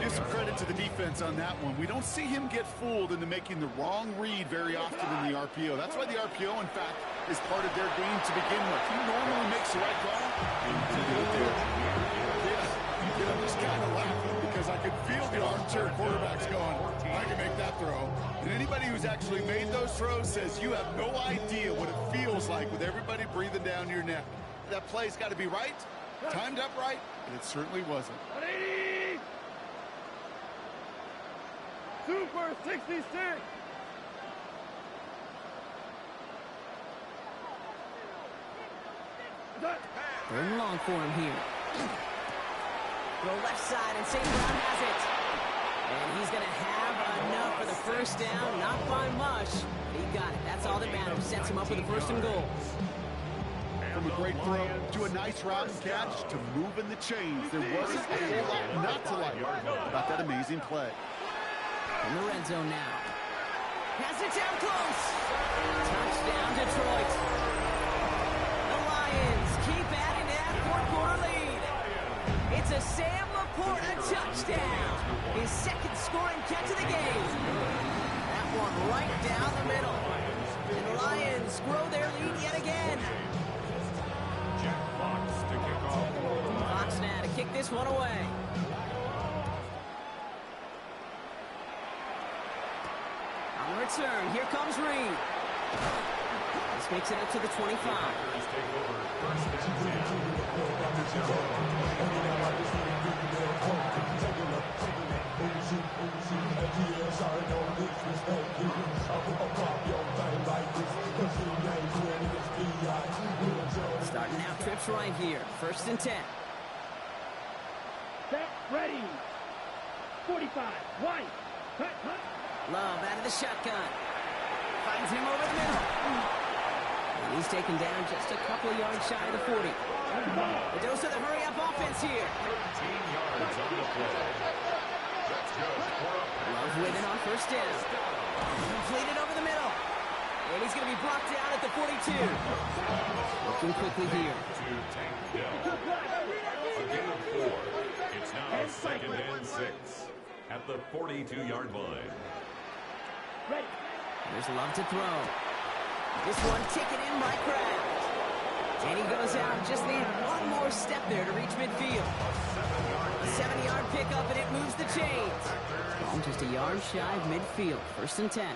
Give some credit to the defense on that one. We don't see him get fooled into making the wrong read very often in the RPO. That's why the RPO, in fact, is part of their game to begin with. He normally makes the right call. I'm just kind of laughing because I could feel the armchair quarterbacks going, I can make that throw. And anybody who's actually made those throws says you have no idea what it feels like with everybody breathing down your neck. That play's got to be right, timed up right, and it certainly wasn't. 180. Super 66. Third and long for him here. Throw left side, and St. Brown has it. And he's going to have enough for the 1st down. Not by much. He got it. That's all that matters. Sets him up with the 1st and goal. From a great throw to a nice route and catch to moving the chains. There wasn't a whole lot not to like about that amazing play. In the red zone now. Has it down close. Touchdown, Detroit. The Lions keep adding to that 4th-quarter lead. It's a Sam Laporta touchdown. His 2nd scoring catch of the game. That one right down the middle. And the Lions grow their lead yet again. Jack Fox to kick off. Fox now to kick this one away. return. Here comes Reed. This makes it up to the 25. Packers take over first and 10. Starting now, trips right here. First and 10. Set, ready. 45, White. Cut, cut. Love out of the shotgun. Finds him over the middle. And he's taken down just a couple of yards shy of the 40. A dose of the hurry-up offense here. 13 yards on the play. That's good. Love with it on first down. Completed over the middle. And he's going to be brought down at the 42. Looking quickly here. To Tank Dell. A gain of 4. It's now second and 6 at the 42-yard line. Ready. There's Love to throw. This one ticket in by Kraft. And he goes out. Just need one more step there to reach midfield. A 7-yard pickup, and it moves the chains. Just a yard shy of midfield. First and 10. A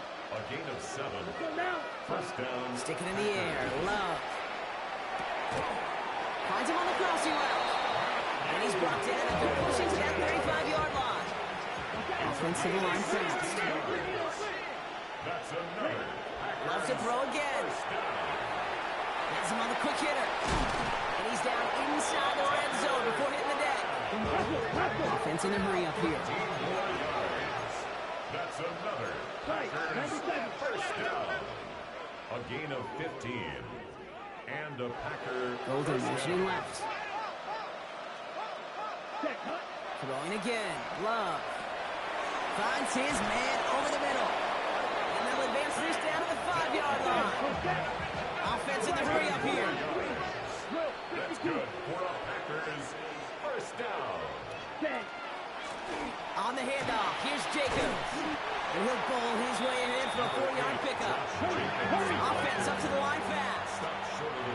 gain of 7. Go now. First down. Stick it in the air. Love. Finds him on the crossing route. And he's brought down after pushing to that 35-yard line. Offensive line fast. That's another. Loves to throw again. Has him on the quick hitter. And he's down inside the red zone before hitting the deck. Offense in a hurry up here. That's another. Packers first down. A gain of 15. And a Packer. Golden motioning left. Throwing again. Love. Finds his man over the middle. And they'll advance this down to the 5-yard line. Offense in the hurry up here. That's good for a Packers first down. On the handoff, here's Jacobs. And he'll bowl his way in for a 4-yard pickup. Offense up to the line fast.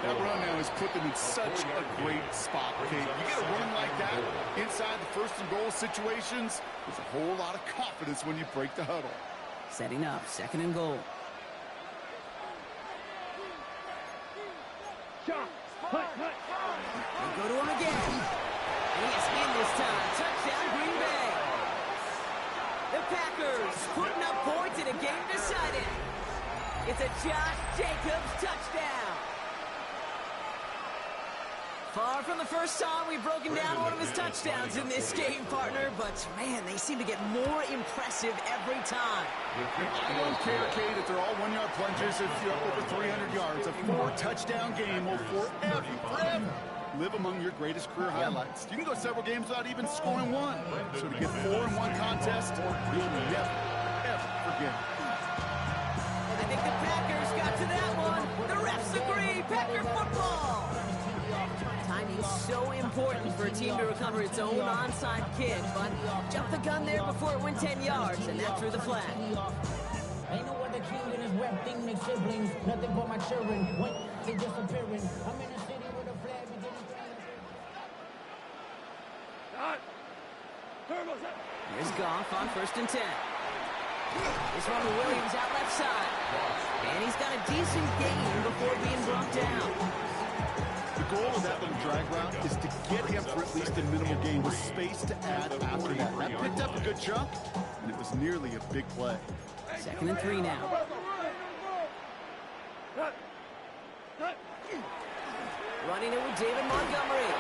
That run now has put them in such a great spot, Kate. You get a run like that inside the first and goal situations, there's a whole lot of confidence when you break the huddle. Setting up, second and goal. They go to him again. And he is in this time. Touchdown, Green Bay. The Packers putting up points in a game decided. It's a Josh Jacobs touchdown. Far from the first time we've broken down one of his touchdowns in this game, partner, but man, they seem to get more impressive every time. I don't care, Kate, if they're all 1-yard plunges, if you're up over 300 yards. A 4-touchdown game will forever live among your greatest career highlights. You can go several games without even scoring one. So to get 4 in one contest, you'll never, ever forget it. I think the Packers got to that one. The refs agree. Packer football. Timing's so important for a team to recover its own onside kick, but jumped the gun there before it went 10 yards, and that threw the flag. Ain't no other king in this rap thing, make siblings. Nothing but my children. When they disappearing. I'm in the city with a flag. Here's Goff on first and 10. This one with Williams out left side. And he's got a decent gain before being brought down. The goal of that little drag route is to get him for at least a minimal gain with space to add after that. That picked up a good chunk, and it was nearly a big play. Second and 3 now. Running it with David Montgomery.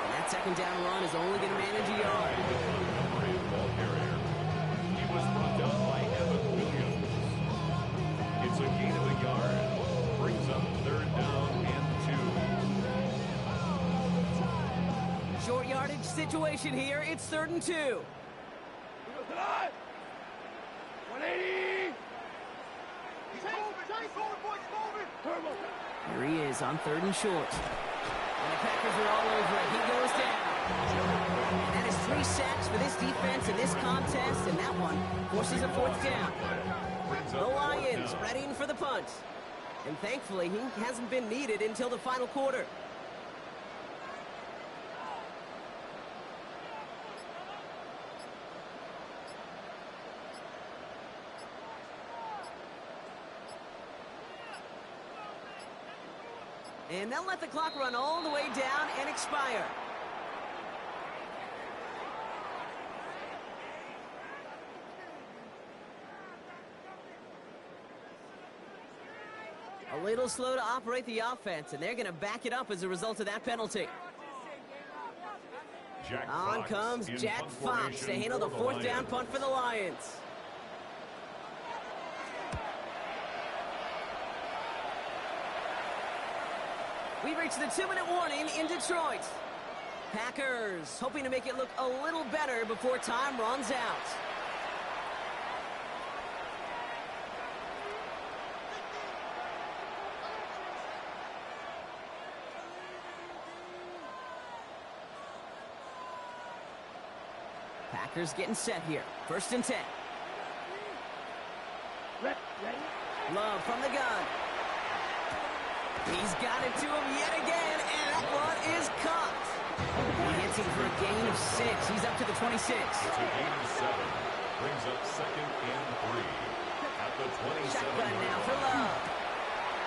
And that second down run is only going to manage a yard. He was brought down by Evan Williams. It's a gain of a yard. Brings up third down and 2. Short yardage situation here. It's 3rd and 2. 180. Here he is on 3rd and short. And the Packers are all over it. He goes down. And that is 3 sacks for this defense in this contest, and that one forces a 4th down. The Lions readying for the punt. And thankfully, he hasn't been needed until the final quarter. And they'll let the clock run all the way down and expire. A little slow to operate the offense, and they're going to back it up as a result of that penalty. On comes Jack Fox to handle the fourth down punt for the Lions. We've reached the 2-minute warning in Detroit. Packers hoping to make it look a little better before time runs out. Packers getting set here. 1st and 10. Love from the gun. He's got it to him yet again, and that one is caught. He hits him for a gain of 6. He's up to the 26. It's a gain of 7. Brings up 2nd and 3. At the 27. Shotgun now for Love.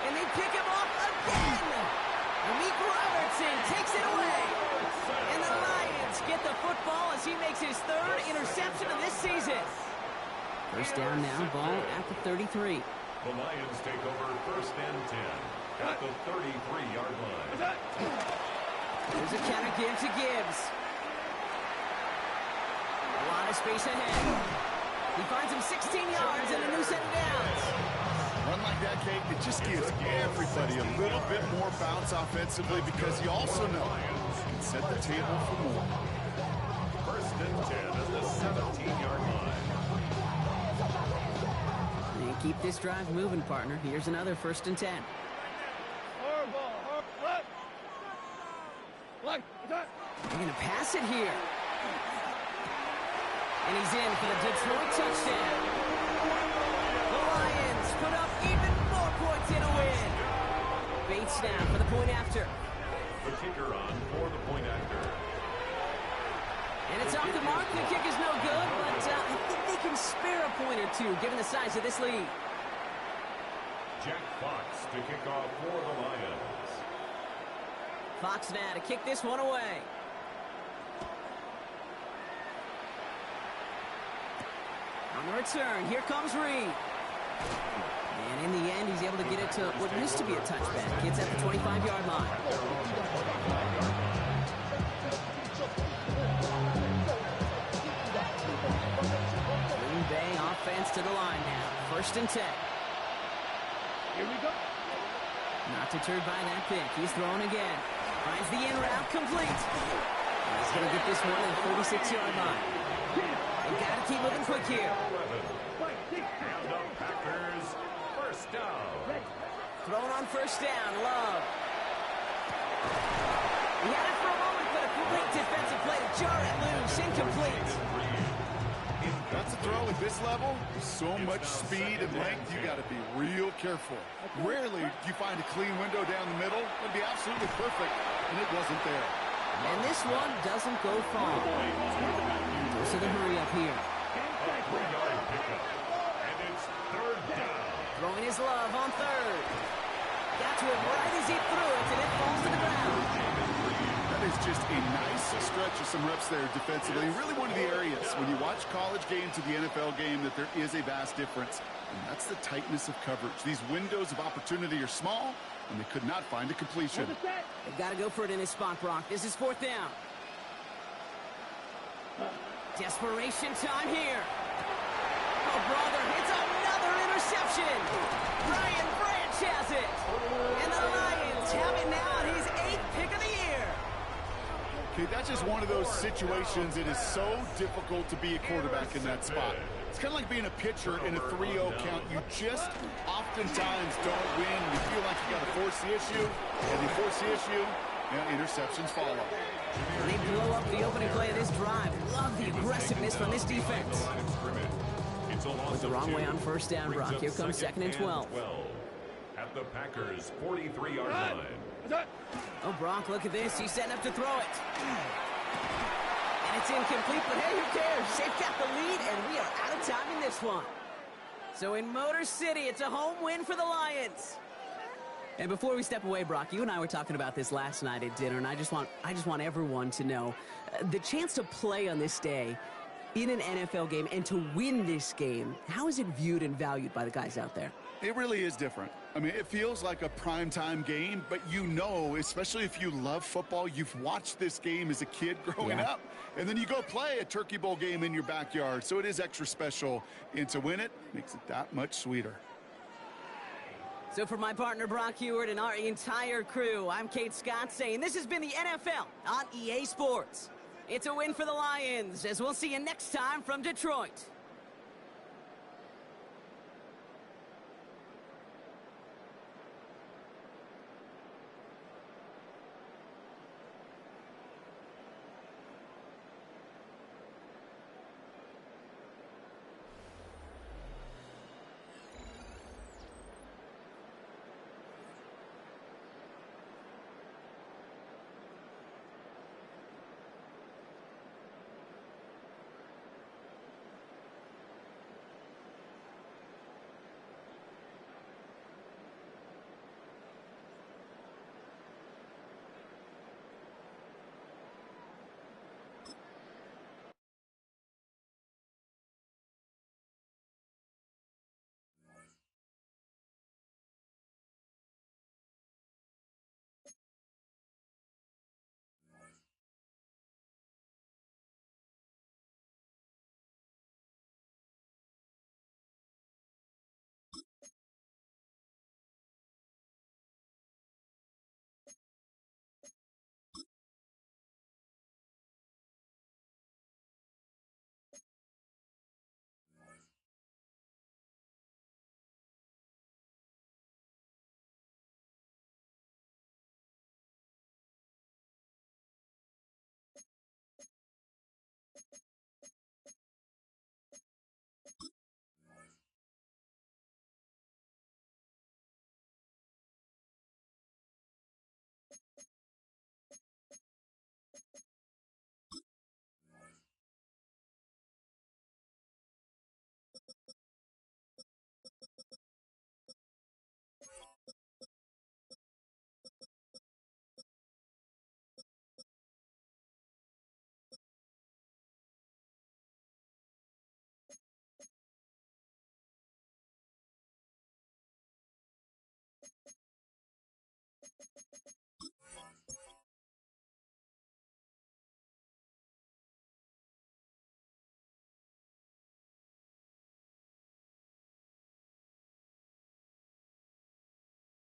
And they pick him off again. Amik Robertson takes it away. And the Lions get the football as he makes his 3rd interception of this season. 1st down now, ball at the 33. The Lions take over 1st and 10 at the 33-yard line. There's a counter give to Gibbs. A lot of space ahead. He finds him 16 yards and a new set of downs. Run like that, Kate, it just gives everybody a little bit more bounce offensively because you also know you can set the table for more. 1st and 10 at the 17-yard line. And keep this drive moving, partner. Here's another 1st and 10. They're going to pass it here. And he's in for the Detroit touchdown. The Lions put up even more points in a win. Bates now for the point after. The kicker on for the point after. And it's off the mark. The kick is no good, but I think they can spare a point or two given the size of this lead. Jack Fox to kick off for the Lions. Fox now to kick this one away. On the return, here comes Reed. And in the end, he's able to get it to what used to be a touchback. It's at the 25-yard line. Green Bay offense to the line now. 1st and 10. Here we go. Not deterred by that pick. He's throwing again. Finds the in route complete. He's going to get this one at the 46-yard line. They've got to keep moving quick here. And the Packers, 1st down. Thrown on 1st down, Love. He had it for a moment, but a complete defensive play to jar it loose. Incomplete. That's a throw at this level. So much speed and length, you got to be real careful. Rarely do you find a clean window down the middle. It'd be absolutely perfect, and it wasn't there. And this one doesn't go far. So the hurry up here. A 3-yard pickup. And it's 3rd down. Throwing his Love on 3rd. Got to it right as he threw it, and it falls to the ground. That is just a nice stretch of some reps there defensively. Really one of the areas when you watch college game to the NFL game that there is a vast difference. And that's the tightness of coverage. These windows of opportunity are small, and they could not find a completion. They've got to go for it in this spot, Brock. This is 4th down. Desperation time here. Oh, brother, it's another interception. Brian Branch has it. And the Lions have it now on his 8th pick of the year. Okay, that's just one of those situations. It is so difficult to be a quarterback in that spot. It's kind of like being a pitcher in a 3-0 count. You just oftentimes don't win. You feel like you got to force the issue, and you force the issue, and interceptions follow. And they blow up the opening play of this drive. Love the aggressiveness from this defense. Went the wrong way on 1st down, Brock. Here comes 2nd and 12. At the Packers' 43-yard line. Oh, Brock, look at this. He's setting up to throw it. And it's incomplete, but hey, who cares? They've got the lead, and we are out of time in this one. So in Motor City, it's a home win for the Lions. And before we step away, Brock, you and I were talking about this last night at dinner, and I just want everyone to know the chance to play on this day in an NFL game and to win this game. How is it viewed and valued by the guys out there? It really is different. I mean, it feels like a primetime game, but you know, especially if you love football, you've watched this game as a kid growing up, and then you go play a Turkey Bowl game in your backyard. So it is extra special, and to win it makes it that much sweeter. So for my partner, Brock Huard, and our entire crew, I'm Kate Scott saying this has been the NFL on EA Sports. It's a win for the Lions, as we'll see you next time from Detroit.